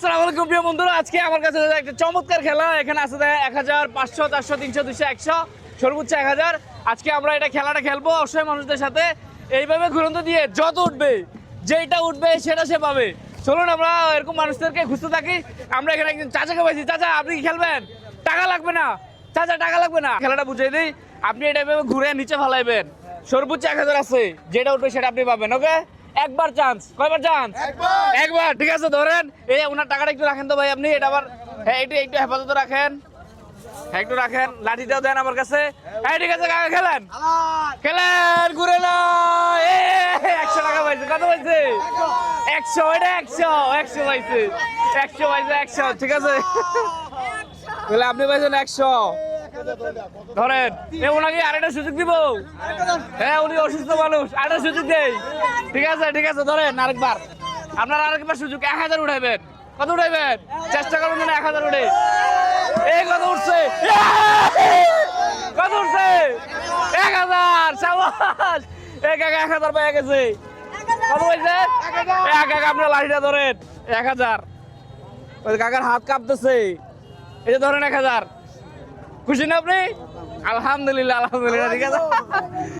আসসালামু আলাইকুম প্রিয় বন্ধুরা, আজকে আমার কাছে একটা চমৎকার খেলা। এখানে আছে 1000, 500, 400, 300, 200, 100, সর্বোচ্চ 1000। আজকে আমরা এটা খেলাটা খেলবো অসহায় মানুষদের সাথে। এইভাবে ঘুরন্ত দিয়ে যত উঠবে, যেটা উঠবে সেটা সে পাবে। চলুন আমরা এরকম মানুষদেরকে খুঁজতে থাকি। আমরা এখানে একজন চাচাকে পাইছি। চাচা, আপনি কি খেলবেন? টাকা লাগবে না চাচা, টাকা লাগবে না। খেলাটা বুঝিয়ে দিই, আপনি এটা এভাবে ঘুরে নিচে ফেলাইবেন। সর্বোচ্চ 1000 আছে, যেটা উঠবে সেটা আপনি পাবেন। ওকে, একবার চান্স। কয়বার চান্স? একবার। ঠিক আছে, ধরেন। এই ওনার টাকাটা একটু রাখেন তো ভাই, আপনি এটা আবার। হ্যাঁ, একটু একটু হেফাজত রাখেন। হ্যাঁ, একটু রাখেন। লাঠিটাও দেন আমার কাছে। হ্যাঁ, ঠিক আছে কাকা, খেলেন খেলেন, ঘুরে না। 100 টাকা পাইছে। কত পাইছে? 100। এটা 100 পাইছে। 100 পাইছে। 100। ঠিক আছে, তাহলে আপনি পাইছেন 100। ধরেন, ওনাকে আরেকটা সুযোগ দিব। হ্যাঁ, উনি অসুস্থ মানুষ, আরেকটা সুযোগ দেই। ঠিক আছে, ঠিক আছে, ধরেন আরেকবার। আপনার আরেকবার সুযোগ। 1000 উঠাইবেন। কত উঠাইবেন? চেষ্টা করুন যেন 1000 উঠে। এই কত উঠছে? কত উঠছে? 1000। সাবাস। এই কাকা 1000 পেয়ে গেছে। কত হয়েছে? কাকা আপনার লাঠিটা ধরেন। 1000। ওই কাকার হাত কাঁপতেছে। এই যে ধরেন 1000। খুশি না আপনি? আলহামদুলিল্লাহ, আলহামদুলিল্লাহ। ঠিক আছে।